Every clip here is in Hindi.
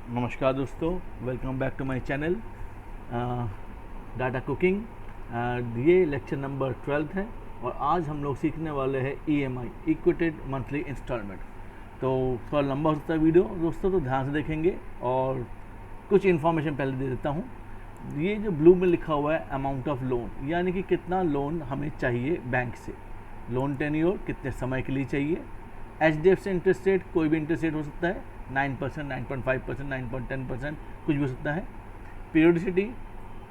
नमस्कार दोस्तों, welcome back to my channel data cooking. ये लेक्चर नंबर 12 है और आज हम लोग सीखने वाले हैं EMI, इक्विटेड मंथली इंस्टॉलमेंट। तो थोड़ा लंबा हो सकता है वीडियो दोस्तों, तो ध्यान से देखेंगे और कुछ इन्फॉर्मेशन पहले दे देता हूँ। ये जो ब्लू में लिखा हुआ है अमाउंट ऑफ लोन, यानी कि कितना लोन हमें चाहिए बैंक से, लोन टेन्योर कितने समय के लिए चाहिए, HDFC इंटरेस्ट रेट, कोई भी इंटरेस्ट रेट हो सकता है, 9%, 9.5%, 9.10%, कुछ भी हो सकता है। पीरियडिसिटी,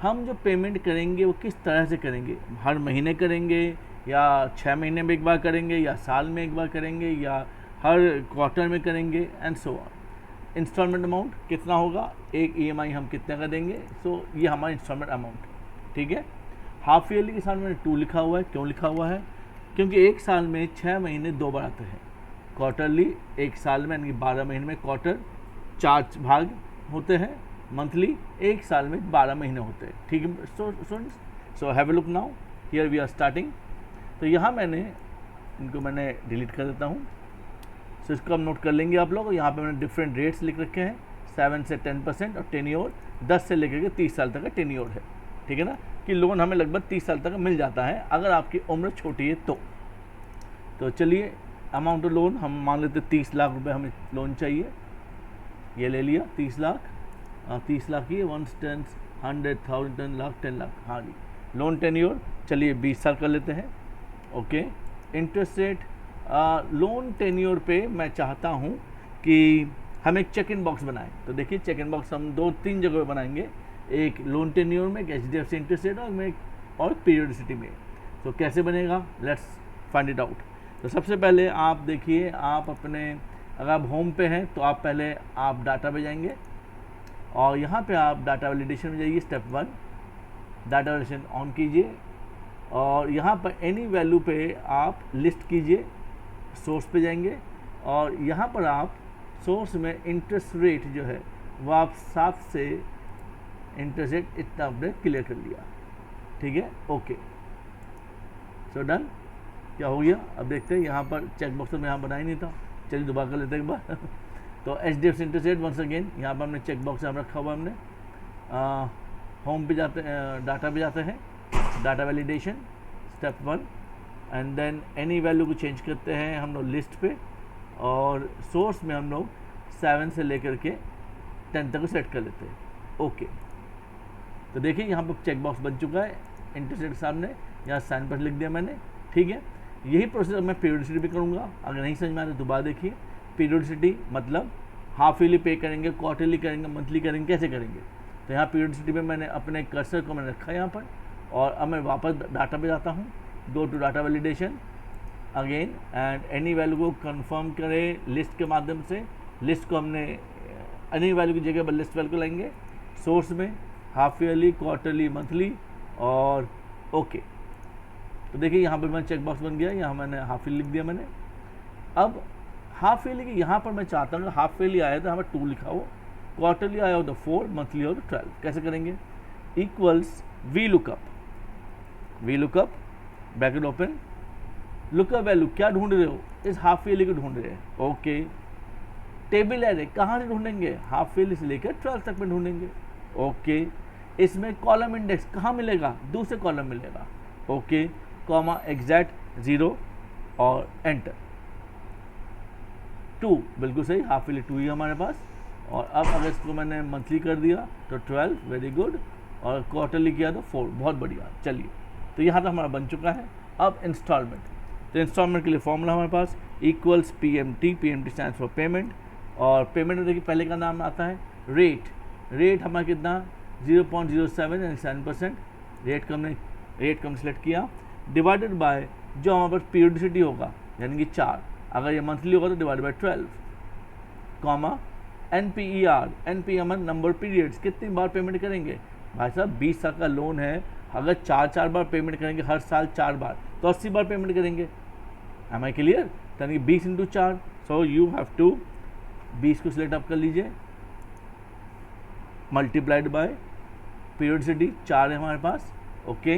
हम जो पेमेंट करेंगे वो किस तरह से करेंगे, हर महीने करेंगे या 6 महीने में एक बार करेंगे या साल में एक बार करेंगे या हर क्वार्टर में करेंगे, and so on. Installment amount कितना होगा, एक EMI हम कितने का देंगे, सो ये हमारा इंस्टॉलमेंट अमाउंट, ठीक है। हाफ ईयरली के साथ मैंने 2 लिखा हुआ है, क्यों लिखा हुआ है, क्योंकि एक साल में 6 महीने 2 बार आते हैं। क्वार्टरली एक साल में यानी 12 महीने में क्वार्टर 4 भाग होते हैं, मंथली एक साल में 12 महीने होते हैं, ठीक है students. So have a look now, here we are starting. तो यहाँ इनको मैंने डिलीट कर देता हूँ। सो इसको हम नोट कर लेंगे आप लोग। यहाँ पे मैंने डिफरेंट रेट्स लिख रखे हैं, 7 से 10% और टेन्योर 10 से लेकर के 30 साल तक का टेन्योर है, ठीक है ना, कि लोन हमें लगभग 30 साल तक मिल जाता है अगर आपकी उम्र छोटी है तो चलिए, अमाउंट ऑफ लोन हम मान लेते 30 लाख रुपए हमें लोन चाहिए। ये ले लिया 30 लाख, 30 लाख ही 1 10 100,000 10 लाख 10 लाख, हाँ जी। लोन टेन्योर चलिए 20 साल कर लेते हैं, okay. Interest rate, loan tenure पे मैं चाहता हूँ कि हम एक चेक इन बॉक्स बनाएं। तो देखिए चेक इन बॉक्स हम 2-3 जगह पे बनाएंगे, एक लोन टेन्योर में, एक HDFC इंटरेस्ट रेट और पीरियडिसिटी में। तो कैसे बनेगा, लेट्स फाइंड इट आउट। तो सबसे पहले आप देखिए, आप अपने अगर आप होम पे हैं तो आप पहले आप डाटा पे जाएंगे और यहाँ पे आप डाटा वैलिडेशन में जाइए, स्टेप 1 डाटा वैलिडेशन ऑन कीजिए और यहाँ पर एनी वैल्यू पे आप लिस्ट कीजिए, सोर्स पे जाएंगे और यहाँ पर आप सोर्स में इंटरेस्ट रेट जो है वो आप 7 से इंटरेस्ट रेट इतना आपने क्लियर कर लिया, ठीक है, ओके। सो डन, क्या हो गया। अब देखते हैं यहाँ पर चेक बॉक्स में यहाँ बनाया नहीं था, चलिए दोबारा कर लेते हैं एक बार। तो HDFC interest rate once again यहाँ पर हमने चेक बॉक्स यहाँ रखा हुआ, हमने होम पे जाते डाटा पे जाते हैं, data validation step 1 and then any value को चेंज करते हैं हम लोग लिस्ट पे और सोर्स में हम लोग 7 से लेकर के 10 तक सेट कर लेते हैं, ओके। तो देखिए यहाँ पर चेक बॉक्स बन चुका है, इंटरेस्ट रेट सामने, यहाँ साइन पर लिख दिया मैंने, ठीक है। यही प्रोसेस मैं पीरियडिसिटी भी करूँगा, अगर नहीं समझ में आ रहा तो दोबारा देखिए। पीरियडिसिटी मतलब हाफ ईयरली पे करेंगे, क्वार्टरली करेंगे, मंथली करेंगे, कैसे करेंगे। तो यहाँ पीरियडिसिटी में मैंने अपने कर्सर को मैंने रखा है यहाँ पर और अब मैं वापस डाटा पे जाता हूँ, go to data validation again and any value को कंफर्म करें लिस्ट के माध्यम से। लिस्ट को हमने एनी वैल्यू की जगह पर लिस्ट वैल्यू को लाएंगे, सोर्स में हाफ ईयरली, क्वार्टरली, मंथली और ओके। तो देखिए यहाँ पर मैंने चेक बॉक्स बन गया, यहाँ मैंने हाफ ईयरली लिख दिया मैंने। अब हाफ ईयरली की यहाँ पर मैं चाहता हूँ हाफ ईयरली आया तो यहाँ पर 2 लिखा हो, क्वार्टरली आया हो तो 4, मंथली हो तो 12। कैसे करेंगे, equals V lookup bracket open, lookup value क्या ढूंढ रहे हो, इस हाफ ईयरली को ढूंढ रहे हैं, ओके। टेबल एरे कहाँ से ढूंढेंगे, हाफ ईयरली से लेकर 12 तक में ढूंढेंगे, ओके। इसमें कॉलम इंडेक्स कहाँ मिलेगा, दूसरे कॉलम मिलेगा, ओके, कॉमा एग्जैक्ट 0 और एंटर। 2 बिल्कुल सही, हाफ ईयरली 2 ही हमारे पास। और अब अगर इसको मैंने मंथली कर दिया तो 12, वेरी गुड, और क्वार्टरली किया तो 4, बहुत बढ़िया। चलिए, तो यहाँ तक हमारा बन चुका है। अब इंस्टॉलमेंट, तो इंस्टॉलमेंट के लिए फॉर्मूला हमारे पास equals PMT stand for payment, और पेमेंट में देखिए पहले का नाम आता है रेट हमारा कितना 0.07 यानी 7%, रेट को हमने सेलेक्ट किया, डिवाइडेड बाय जो हमारे पास पीरियडिसिटी होगा यानी कि 4, अगर ये मंथली होगा तो divide by 12, comma NPER number periods, कितनी बार पेमेंट करेंगे। भाई साहब 20 साल का लोन है, अगर 4 बार पेमेंट करेंगे, हर साल 4 बार, तो 80 बार पेमेंट करेंगे। एम आई क्लियर, यानी 20 × 4, सो यू हैव टू 20 को सिलेक्ट अप कर लीजिए, मल्टीप्लाइड बाय पीरियडिसिटी 4 है हमारे पास, ओके,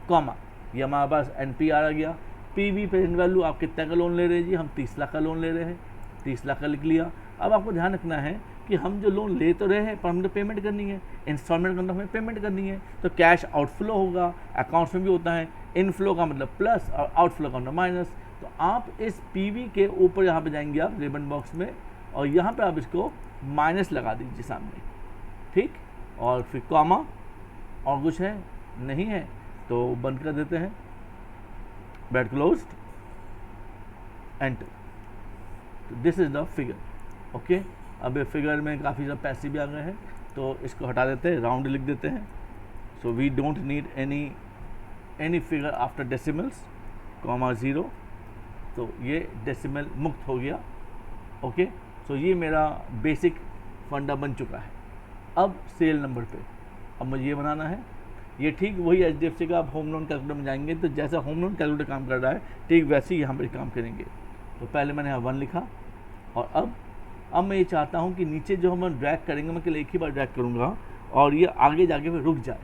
कॉमा ये हमारे पास NPR आ गया। PV प्रेजेंट वैल्यू, आप कितने का लोन ले रहे हैं जी, हम 30 लाख का लोन ले रहे हैं, 30 लाख का लिख लिया। अब आपको ध्यान रखना है कि हम जो लोन ले तो रहे हैं पर हमें तो पेमेंट करनी है, इंस्टॉलमेंट का मतलब हमें पेमेंट करनी है, तो कैश आउटफ्लो होगा। अकाउंट्स में भी होता है, इनफ्लो का मतलब प्लस और आउटफ्लो का मतलब माइनस। तो आप इस पीवी के ऊपर यहाँ पे जाएंगे आप रिबन बॉक्स में, और यहाँ पे आप इसको माइनस लगा दीजिए सामने, ठीक, और फिर कॉमा, और कुछ है नहीं है तो बंद कर देते हैं, ब्रैकेट क्लोज्ड, एंटर। तो this is the figure, okay. अब ये फिगर में काफ़ी ज़्यादा पैसे भी आ गए हैं, तो इसको हटा देते हैं, राउंड लिख देते हैं। So we don't need any figure after decimals, comma 0, तो ये डेसिमल मुक्त हो गया, ओके। सो ये मेरा बेसिक फंडा बन चुका है। अब सीरियल नंबर पे अब मुझे ये बनाना है, ये ठीक वही HDFC का आप होम लोन कैलकुलेटर में जाएंगे तो जैसा होम लोन कैलकुलेटर काम कर रहा है ठीक वैसे ही यहाँ पर काम करेंगे। तो पहले मैंने यहाँ 1 लिखा, और अब मैं ये चाहता हूँ कि नीचे जो हम ड्रैग करेंगे, मैं केवल एक ही बार ड्रैग करूँगा और ये आगे जाके फिर रुक जाए।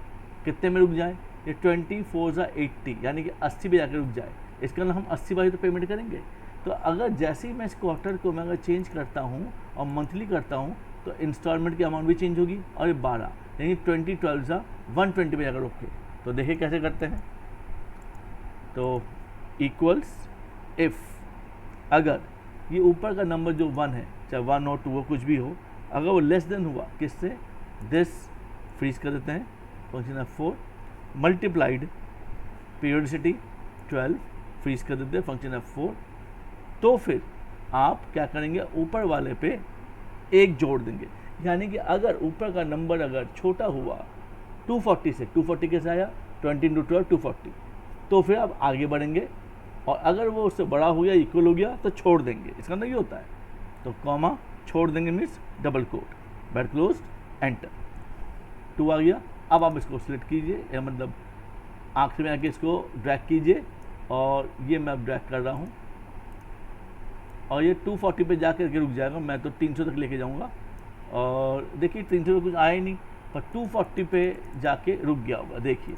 कितने में रुक जाए? ये 24 × 80 यानी कि 80 पे जाकर रुक जाए। इसका मतलब हम 80 बार तो पेमेंट करेंगे। तो अगर जैसे ही मैं इस क्वार्टर को मैं अगर चेंज करता हूँ और मंथली करता हूँ तो इंस्टॉलमेंट की अमाउंट भी चेंज होगी, और ये 12 यानी 20 12 सा 120 पे जाकर रुके। तो देखिए कैसे करते हैं। तो इक्वल्स इफ़ अगर ये ऊपर का नंबर जो 1 है, चाहे 1 हो 2 हो कुछ भी हो, अगर वो लेस देन हुआ किससे, दिस फ्रीज कर देते हैं, function of 4 multiplied periodicity 12 freeze कर देते हैं, फंक्शन ऑफ 4। तो फिर आप क्या करेंगे, ऊपर वाले पे 1 जोड़ देंगे, यानी कि अगर ऊपर का नंबर अगर छोटा हुआ 240 से, 240 कैसे आया, 20 × 12 240, तो फिर आप आगे बढ़ेंगे, और अगर वो उससे बड़ा हो गया, इक्वल हो गया तो छोड़ देंगे। इसका मतलब ये होता है। तो कॉमा छोड़ देंगे means double quote, bracket close, enter. 2 आ गया। अब आप इसको सिलेक्ट कीजिए, या मतलब आखिर में आके इसको ड्रैग कीजिए, और ये मैं अब ड्रैग कर रहा हूँ, और ये 240 पे जाकर के रुक जाएगा। मैं तो 300 तक लेके जाऊँगा, और देखिए 300 पे कुछ आया ही नहीं, पर 240 पे जाके रुक गया होगा, देखिए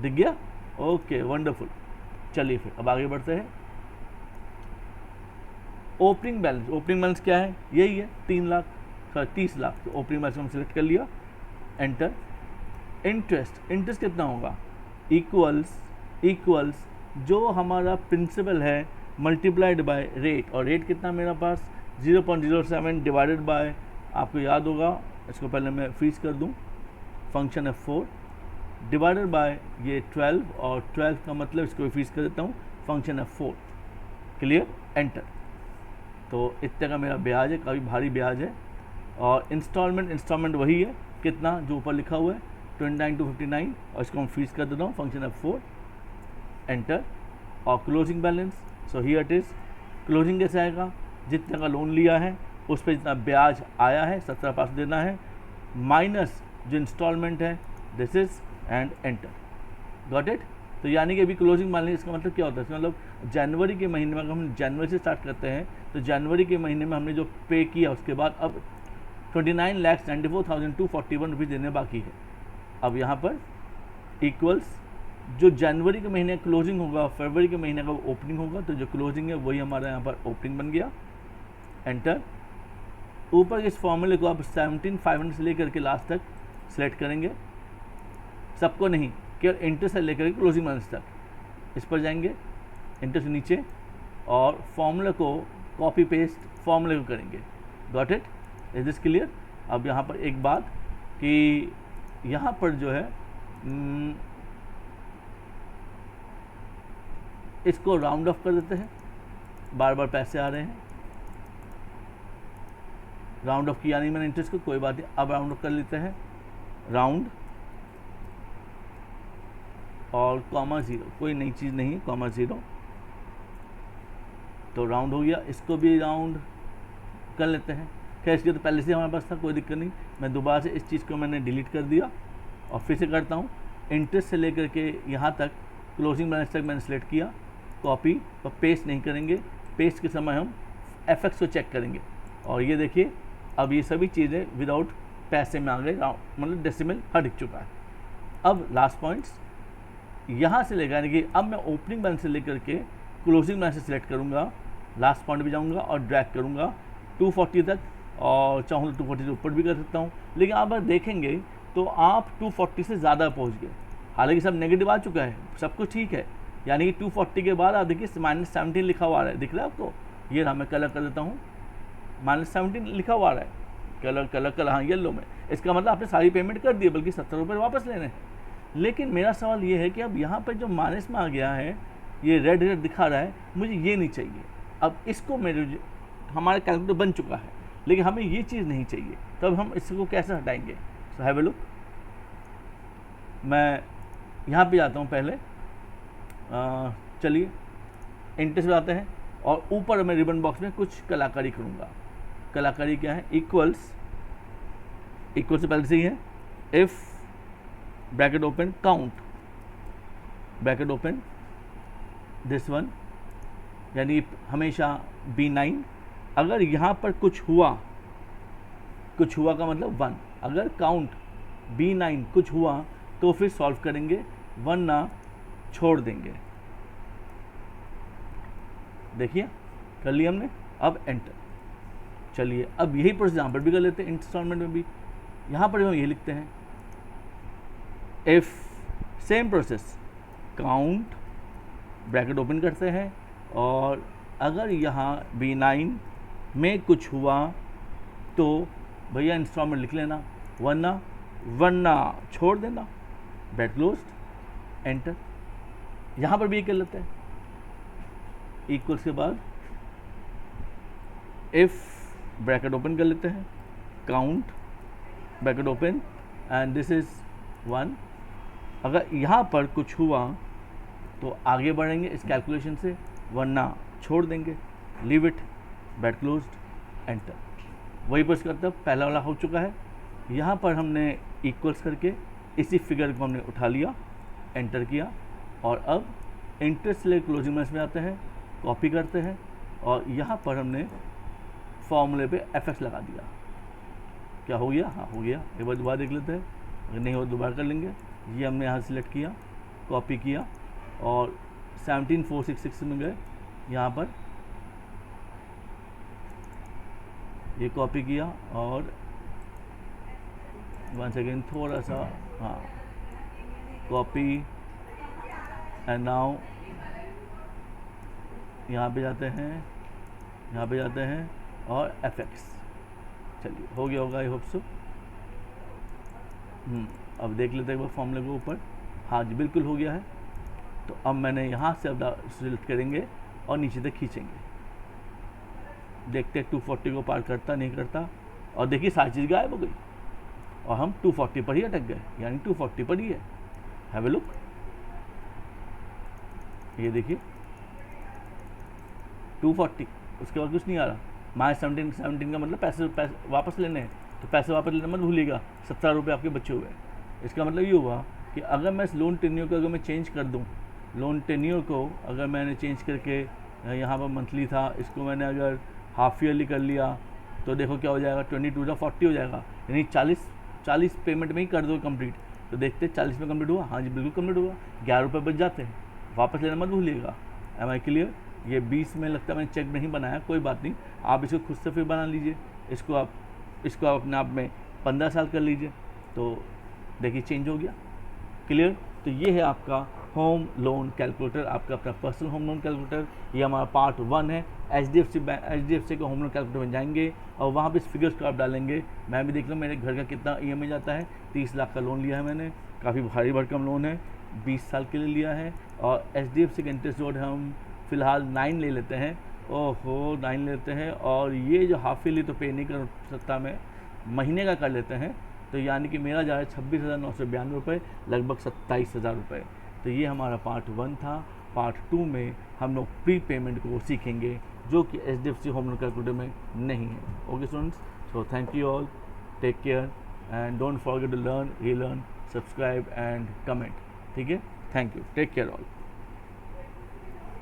दिख गया, ओके वंडरफुल। चलिए फिर अब आगे बढ़ते हैं। ओपनिंग बैलेंस क्या है, यही है 30 लाख। तो ओपनिंग बैलेंस हम सिलेक्ट कर लिया, एंटर। इंटरेस्ट कितना होगा, इक्वल्स जो हमारा प्रिंसिपल है मल्टीप्लाइड बाय रेट, और रेट कितना मेरा पास 0.07 डिवाइडेड बाय, आपको याद होगा, इसको पहले मैं फ्रीज कर दूं, फंक्शन ऑफ 4 डिवाइडेड बाय ये 12, और 12 का मतलब इसको फ्रीज कर देता हूँ, फंक्शन ऑफ 4। Clear, enter. तो इतने का मेरा ब्याज है, काफ़ी भारी ब्याज है। और इंस्टॉलमेंट वही है, कितना जो ऊपर लिखा हुआ है 29 to 59, और इसको हम फ्रीज कर देता हूँ, फंक्शन ऑफ 4, एंटर। और closing balance, so here it is. Closing कैसे आएगा, जितने का लोन लिया है उस पर जितना ब्याज आया है 17% देना है, माइनस जो इंस्टॉलमेंट है, this is, and enter. Got it. तो यानी कि अभी क्लोजिंग बैलेंस, इसका मतलब क्या होता है, इसका मतलब जनवरी के महीने में, अगर हम जनवरी से स्टार्ट करते हैं तो जनवरी के महीने में हमने जो पे किया उसके बाद अब 29,94,241 रुपीज़ देने बाकी है। अब यहाँ पर इक्वल्स जो जनवरी के महीने क्लोजिंग होगा, फरवरी के महीने का वो ओपनिंग होगा, तो जो क्लोजिंग है वही हमारा यहाँ पर ओपनिंग बन गया, एंटर। ऊपर इस फॉर्मूले को आप 17,500 से लेकर के लास्ट तक सिलेक्ट करेंगे, सबको नहीं, केवल इंटरेस्ट से लेकर के क्लोजिंग बैलेंस तक। इस पर जाएंगे, इंटरेस्ट नीचे, और फॉर्मूले को कॉपी पेस्ट फॉर्मूले को करेंगे। Got it, is this clear. अब यहाँ पर एक बात कि यहाँ पर जो है इसको राउंड ऑफ कर देते हैं, बार बार पैसे आ रहे हैं, राउंड ऑफ किया नहीं मैंने इंटरेस्ट को, कोई बात नहीं। अब राउंड ऑफ कर लेते हैं, राउंड और कॉमा 0, कोई नई चीज़ नहीं, कॉमा 0, तो राउंड हो गया। इसको भी राउंड कर लेते हैं। खैर इसके तो पहले से हमारे पास था, कोई दिक्कत नहीं। मैं दोबारा से इस चीज़ को मैंने डिलीट कर दिया और फिर से करता हूँ। इंटरेस्ट से लेकर के यहाँ तक क्लोजिंग बैलेंस तक मैंने सेलेक्ट किया, कॉपी और पेस्ट नहीं करेंगे, पेस्ट के समय हम एफएक्स को चेक करेंगे, और ये देखिए अब ये सभी चीज़ें विदाउट पैसे में आ गए, मतलब डेसिमल हट चुका है। अब लास्ट पॉइंट्स यहाँ से लेकर, यानी कि अब मैं ओपनिंग बैलेंस से लेकर के क्लोजिंग बैलेंस से सिलेक्ट करूँगा, लास्ट पॉइंट पे जाऊँगा और ड्रैग करूँगा 240 तक, और चाहूँ तो 240 से ऊपर भी कर सकता हूँ, लेकिन आप अगर देखेंगे तो आप 240 से ज़्यादा पहुँच गए। हालांकि सब नेगेटिव आ चुका है, सब कुछ ठीक है, यानी कि 240 के बाद आप देखिए -17 लिखा हुआ आ रहा है, दिख रहा है आपको? ये रहा, मैं कलर कर देता हूँ, -17 लिखा हुआ आ रहा है, कलर हाँ येलो में। इसका मतलब आपने सारी पेमेंट कर दी, बल्कि 70 रुपये वापस लेने हैं। लेकिन मेरा सवाल ये है कि अब यहाँ पर जो माइनस में आ गया है, ये रेड दिखा रहा है, मुझे ये नहीं चाहिए। अब इसको हमारा कैलकुलेटर बन चुका है, लेकिन हमें ये चीज़ नहीं चाहिए, तब हम इसको कैसे हटाएंगे? So have a look. मैं यहाँ पे जाता हूँ पहले, चलिए इंटरेस्ट आते हैं, और ऊपर मैं रिबन बॉक्स में कुछ कलाकारी करूँगा। कलाकारी क्या है? इक्वल से पहले से ही है, if bracket open count bracket open this one, यानी हमेशा B9। अगर यहाँ पर कुछ हुआ का मतलब 1, अगर काउंट B9 कुछ हुआ तो फिर सॉल्व करेंगे, वरना छोड़ देंगे। देखिए कर लिया हमने, अब एंटर। चलिए अब यही प्रोसेस यहाँ पर भी कर लेते हैं, इंस्टॉलमेंट में भी। यहाँ पर हम ये लिखते हैं, if same process, count bracket open करते हैं, और अगर यहाँ B9 में कुछ हुआ तो भैया इंस्टॉलमेंट लिख लेना, वरना छोड़ देना, ब्रैकेट क्लोज्ड, एंटर। यहाँ पर भी कर लेते हैं, इक्वल्स के बाद इफ ब्रैकेट ओपन कर लेते हैं, count bracket open, and this is 1। अगर यहाँ पर कुछ हुआ तो आगे बढ़ेंगे इस कैलकुलेशन से, वरना छोड़ देंगे, leave it, bracket closed, enter. वही प्रेस करते, पहला वाला हो चुका है। यहाँ पर हमने इक्वल्स करके इसी फिगर को हमने उठा लिया, एंटर किया, और अब इंटरेस्ट ले क्लोजिंग मैच में आते हैं, कॉपी करते हैं, और यहाँ पर हमने फॉर्मूले पे FX लगा दिया। क्या हो गया? हाँ हो गया। एक बार दोबारा देख लेते हैं, अगर नहीं हो दोबारा कर लेंगे। ये हमने यहाँ सिलेक्ट किया, कॉपी किया, और 17466 में गए, यहाँ पर ये कॉपी किया, और वन सेकेंड थोड़ा सा, हाँ कॉपी, एंड नाउ यहाँ पे जाते हैं, और FX। चलिए हो गया होगा, आई होप सो। अब देख लेते हैं एक बार फॉर्मूले के ऊपर, हाँ जी बिल्कुल हो गया है। तो अब मैंने यहाँ से अब सिलेक्ट करेंगे और नीचे तक खींचेंगे, देखते हैं 240 को पार करता नहीं करता, और देखिए सारी चीज़ गायब हो गई, और हम 240 पर ही अटक गए, यानी 240 पर ही है। हैव अ लुक, ये देखिए 240, उसके बाद कुछ नहीं आ रहा। -17 का मतलब पैसे वापस लेने हैं, तो पैसे वापस लेना मत भूलिएगा, 17 रुपये आपके बचे हुए हैं। इसका मतलब ये हुआ कि अगर मैं इस लोन टेन्योर को अगर मैं चेंज कर दूँ, लोन टेन्योर को अगर मैंने चेंज करके, यहाँ पर मंथली था, इसको मैंने अगर हाफ ईयरली कर लिया, तो देखो क्या हो जाएगा, 22 से 40 हो जाएगा, यानी 40 पेमेंट में ही कर दो कंप्लीट। तो देखते 40 में कंप्लीट हुआ, हाँ जी बिल्कुल कंप्लीट हुआ, 11 रुपये बच जाते हैं, वापस लेना मत भूलिएगा। Am I clear? ये 20 में लगता है मैंने चेक नहीं बनाया, कोई बात नहीं, आप इसको खुद से फिर बना लीजिए, इसको आप अपने आप में 15 साल कर लीजिए, तो देखिए चेंज हो गया। क्लियर? तो ये है आपका होम लोन कैलकुलेटर, आपका अपना पर्सनल होम लोन कैलकुलेटर। ये हमारा पार्ट 1 है। HDFC के होम लोन कैलकुलेटर में जाएंगे और वहाँ पे इस फिगर्स को आप डालेंगे। मैं भी देख लूँ मेरे घर का कितना EMI जाता है। 30 लाख का लोन लिया है मैंने, काफ़ी भारी भरकम लोन है, 20 साल के लिए लिया है, और HDFC का इंटरेस्ट जो है हम फ़िलहाल 9 ले लेते हैं। ओहो 9 लेते हैं, और ये जो हाफ ईयरली तो पे नहीं कर सकता मैं, महीने का कर लेते हैं, तो यानी कि मेरा जा रहा है 26,992 रुपये, लगभग 27,000 रुपये। तो ये हमारा पार्ट 1 था। पार्ट 2 में हम लोग प्री पेमेंट को सीखेंगे, जो कि HDFC होम लोन कैलकुलेटर में नहीं है। Okay students, so thank you all, take care, and don't forget to learn, relearn, subscribe and comment. ठीक है, thank you, take care all.